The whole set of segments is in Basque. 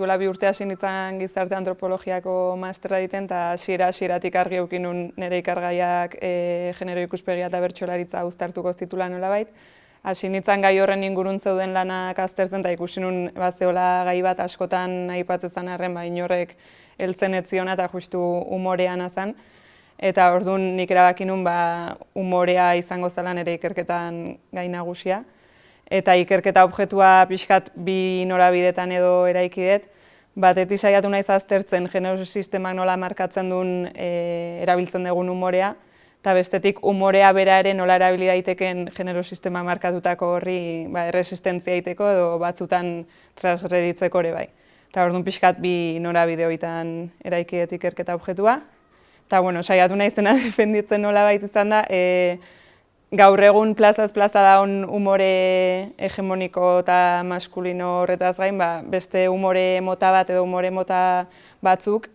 Duela 2 urte hasi nintzen gizarte antropologiako masterra egiten eta hasieratik argi eduki nuen nire ikargaiak genero ikuspegia eta bertsolaritza uztartuko zitula nolabait. Hasi nintzen gai horren ingurun zeuden lanak aztertzen eta ikusi nuen bazeola gai bat askotan aipatzen zen arren inorrek heltzen ez ziona eta justu umorean zen. Eta orduan nik erabaki nuen umorea izango zela nire ikerketan gai nagusia. Eta ikerketa objektua pixkat bi norabidetan edo eraiki dut. Batetik saiatu naiz aztertzen genero sistemak nola markatzen duen erabiltzen dugun umorea, eta bestetik umorea bera ere nola erabili daitekeen genero sistema markatutako horri erresistentzia egiteko edo batzutan transgreditzeko ere bai. Eta orduan pixkat bi norabide horietan eraiki dut ikerketa objektua. Eta saiatu naizena defenditzen nolabait izan da, gaur egun plazaz plaza daun umore hegemoniko eta maskulino horretaz gain, beste umore mota bat edo umore mota batzuk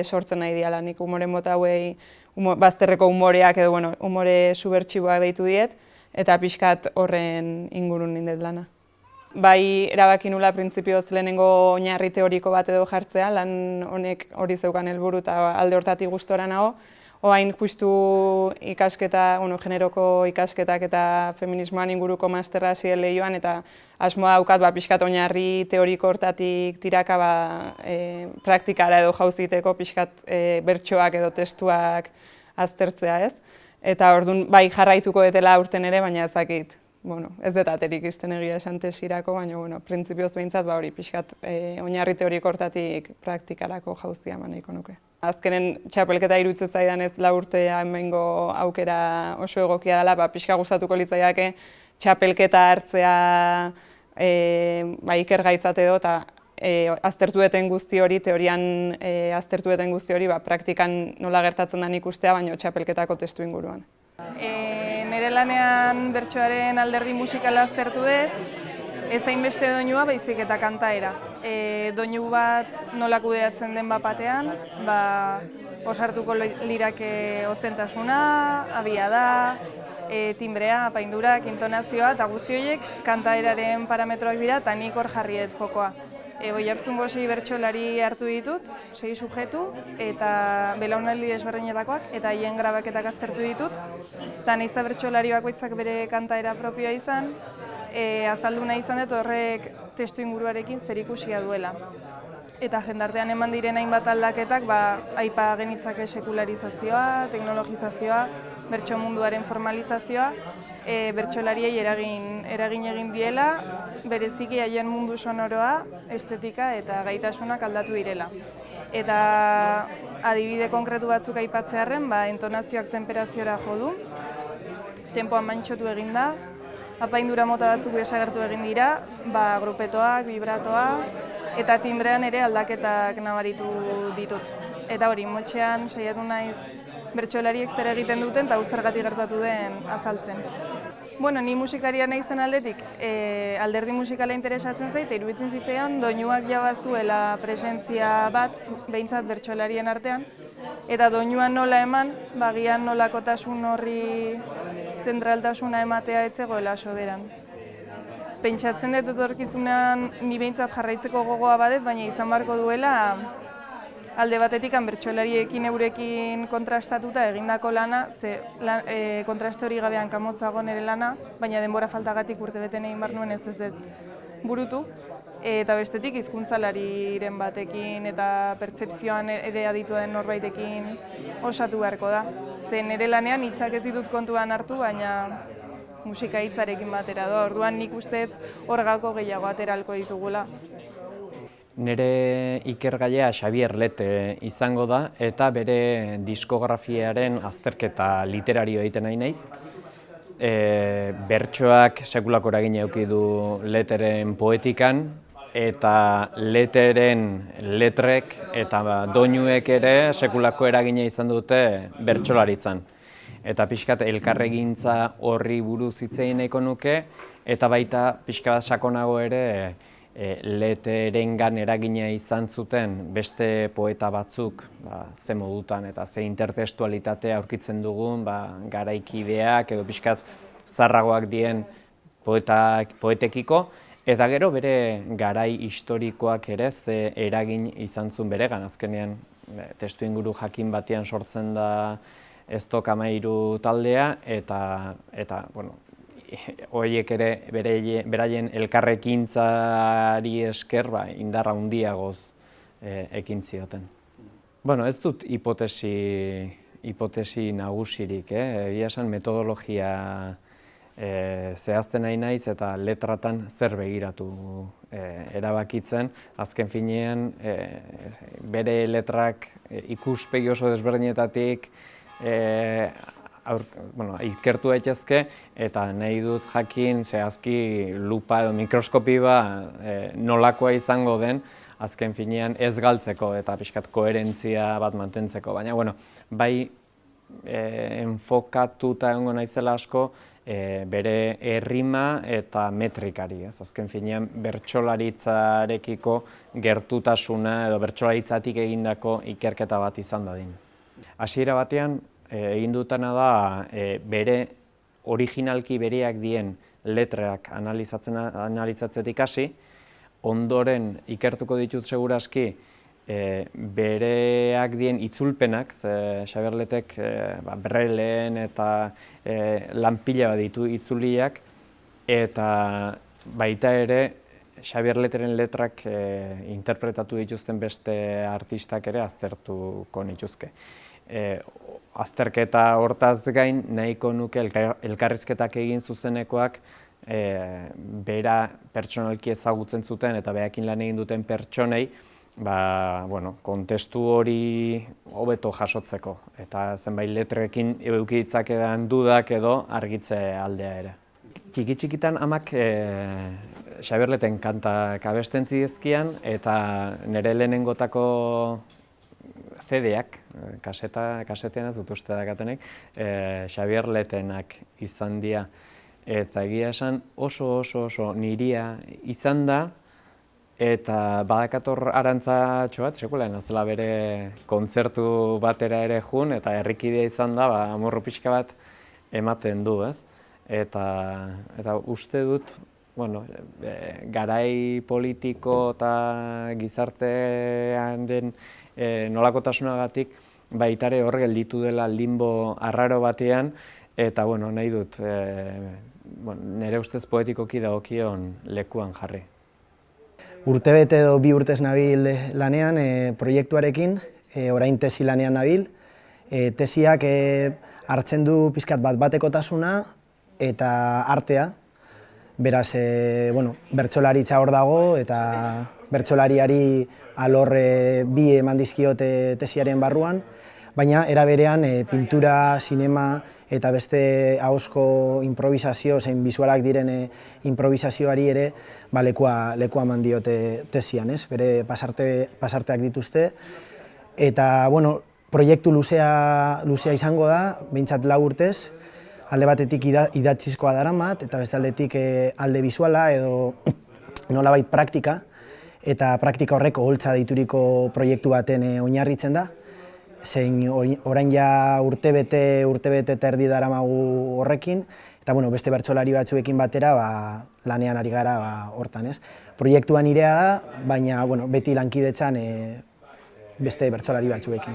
sortzen nahi diala. Nik umore mota hauei bazterreko umoreak edo umore subertsiboak deitu diet, eta pixkat horren ingurun nindet lana. Bai erabaki nula printzipioz lehenengo oinarri teoriko bat edo jartzea, lan honek hori zeukan helburu eta alde hortatik gustora nago. Oain justu ikasketa, generoko ikasketak eta feminismoan inguruko masterra hasi lehioan eta asmoa daukat pixkat oinarri teoriko hortatik tiraka praktikara edo jauziteko pixkat bertsoak edo testuak aztertzea ez. Eta orduan bai jarraituko dutela aurten ere, baina ezakit. Ez dut aterik izten egia esan tesirako, baina printzipioz behintzat hori pixkat oinarri teoriko hortatik praktikarako jauzia nahiko nuke. Azkenen txapelketa iruditzen zaidan ez 4 urte hemengo aukera oso egokia dela, pixka gustatuko litzaiake txapelketa hartzea ikergaitzat edo eta aztertu duten guzti hori, teorian aztertu duten guzti hori, praktikan nola gertatzen den ikustea, baina txapelketako testu inguruan. Nire lanean bertsoaren alderdi musikala aztertu dut, ez hainbeste doinua baizik eta kantaera. Doinu bat nola kudeatzen den batean, osartuko lirake ozentasuna, abiada, timbrea, apaindurak, intonazioa eta guzti horiek kantaeraren parametroak dira eta nik hor jarri dut fokoa. Oihartzungo 6 bertsolari hartu ditut, 6 sujetu eta belaunaldi desberdinetakoak eta haien grabaketak aztertu ditut. Eta nahiz eta bertsolari bakoitzak bere kantaera propioa izan, azaldu nahi izan dut horrek testu inguruarekin zerikusia duela. Eta jendartean eman diren hainbat aldaketak aipa genitzake sekularizazioa, teknologizazioa, bertso munduaren formalizazioa, bertsolariei eragin egin diela, bereziki haien mundu sonoroa, estetika eta gaitasunak aldatu direla. Eta adibide konkretu batzuk aipatzearren, entonazioak temperaziora jo du, tempoa mantxotu egin da, apaindura mota batzuk desagertu egin dira, grupetoak, vibratoa, eta timbrean ere aldaketak nabaritu ditut. Eta hori, motxean saiatu naiz bertsolariek zer egiten duten eta zergatik gertatu den azaltzen. Ni musikaria naizen aldetik, alderdi musikala interesatzen zait, iruditzen zitzaidan doinuak jabaztuela presentzia bat, behintzat bertsolarien artean, eta doinuan nola eman, gian nolakotasun horri zentraltasuna ematea ez zegoela soberan. Pentsatzen dut etorkizunean ni behintzat jarraitzeko gogoa badet, baina izan beharko duela alde batetik bertsolariekin eurekin kontrastatuta egindako lana, kontraste hori gabean kamotzago nire lana, baina denbora faltagatik urtebeten egin behar nuen ez dut burutu. Eta bestetik hizkuntzalariren batekin eta pertzepzioan ere aditua den norbaitekin osatu beharko da. Nire lanean hitzak ez ditut kontuan hartu, baina musika hitzarekin batera doa. Orduan nik uste hor gako gehiago ateralko ditugula. Nire ikergailea Xabier Lete izango da eta bere diskografiaren azterketa literario egiten nahi naiz. Bertsoak sekulako eragina eduki du Leteren poetikan eta Leteren letrek eta doinuek ere sekulako eragina izan dute bertsolaritzan. Eta pixkat elkarregintza horri buruz hitz egin nahiko nuke eta baita pixka sakonago ere Leterengan eragina izan zuten beste poeta batzuk ze modutan eta ze intertextualitatea aurkitzen dugun garaikideak edo pixkat zarragoak dien poetekiko Eta gero bere garai historikoak ere ze eragin izan zuen beregan, azkenean testu inguru jakin batean sortzen da Stock 13 taldea, eta bueno, horiek ere beraien elkarrekintzari esker indar handiagoz ekin zioten. Bueno, ez dut hipotesi nagusirik, egia esan metodologia zehazten nahi naiz eta letratan zer begiratu erabakitzen. Azken finean, bere letrak ikuspegi oso desberdinetatik ikertu daitezke, eta nahi dut jakin zehazki lupa edo mikroskopi nolakoa izango den, azken finean ez galtzeko eta pixkat koherentzia bat mantentzeko. Baina, bueno, bai enfokatuta egongo naizela asko bere errima eta metrikari. Azken finean bertsolaritzarekiko gertutasuna edo bertsolaritzatik egindako ikerketa bat izan dadin. Hasiera batean egin dutena da bere originalki bereak dien letrak analizatzetik hasi, ondoren ikertuko ditut segurazki bereak dien itzulpenak, Xabier Letek Braileen eta lan pila bat ditu itzuliak, eta baita ere Xabier Leteren letrak interpretatu dituzten beste artistak ere aztertuko nituzke. Azterketa hortaz gain nahiko nuke elkarrizketak egin zuzenekoak bera pertsonalki ezagutzen zuten eta behakin lan egin duten pertsonei kontestu hori hobeto jasotzeko eta zenbait letrekin eduki ditzakedan dudak edo argitze aldea ere. Txiki-txikitan amak Xabier Leten kantak abesten zizkian eta nire lehenengotako CD-ak, kasetean ez dut uste dakatenek, Xabier Letenak izan dira. Eta egia esan oso niria izan da, eta badakator arantzatxo bat, sekulan azela bere kontzertu batera ere jun, eta herrikidea izan da, amorru pixka bat ematen du, ez? Eta uste dut, garai politiko eta gizartearen nolakotasunagatik baitare hor gelditu dela limbo arraro batean, eta nahi dut nire ustez poetikoki dagokion lekuan jarri. Urtebete edo 2 urtez nabil lanean proiektuarekin, orain tesi lanean nabil. Tesiak hartzen du pixkat bat-batekotasuna eta artea. Beraz, bertsolaritza hor dago eta bertsolariari alor bi eman dizkiote tesiaren barruan, baina era berean pintura, sinema eta beste ahozko improvisazio, zein bisualak diren improvisazioari ere lekua eman diote tesian, bere pasarteak dituzte. Eta, proiektu luzea izango da, behintzat 4 urtez, alde batetik idatzizkoa daramat, eta beste aldetik alde bisuala edo nolabait praktika, eta praktika horrek oholtza deituriko proiektu baten oinarritzen da, zein orain ja urtebete eta erdi daramagu horrekin, eta beste bertsolari batzuekin batera lanean ari gara hortan. Proiektuan nirea da, baina beti lankidetzan beste bertsolari batzuekin.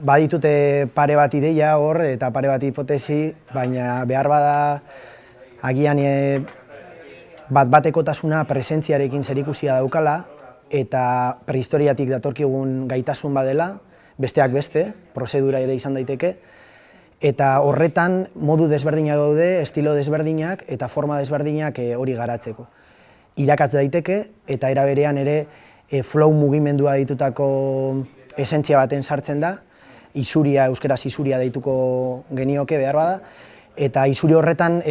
Baditute pare bat ideia hor eta pare bat hipotesi, baina behar bada agian bat-batekotasuna presentziarekin zerikusia daukala eta prehistoriatik datorkigun gaitasun badela, besteak beste, prozedura ere izan daiteke, eta horretan modu desberdinak daude, estilo desberdinak eta forma desberdinak hori garatzeko. Irakatz daiteke eta era berean ere flow mugimendua ditutako esentzia baten sartzen da, euskeraz isuria deituko genioke behar bada, eta isuri horretan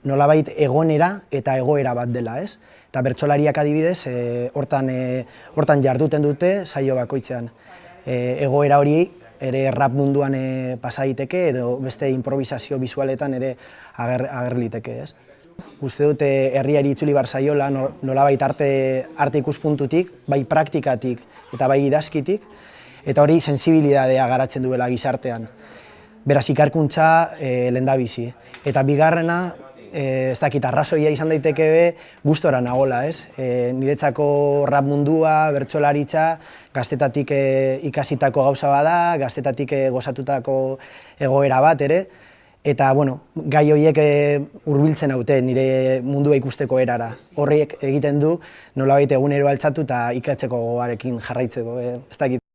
nolabait egonera eta egoera bat dela, ez? Eta bertsolariak adibidez, hortan jarduten dute saio bakoitzean. Egoera hori ere rap munduan pasa daiteke edo beste improvisazio bisualetan ere ager liteke, ez? Uste dute herriari itzuli bar zaiola nolabait arte ikuspuntutik, bai praktikatik eta bai idazkitik, eta hori sensibilidadea garatzen duela gizartean. Beraz, ikerkuntza lehendabizi. Eta bigarrena, ez dakit, arrazoia izan daiteke be, gustora nagola, ez? Niretzako rap mundua, bertsolaritza, gaztetatik ikasitako gauza bada, gaztetatik gozatutako egoera bat ere, eta, bueno, gai horiek hurbiltzen haute nire mundua ikusteko erara. Horriek egiten du, nolabait egunero altxatu eta ikatzeko gogoarekin jarraitzeko, ez dakit.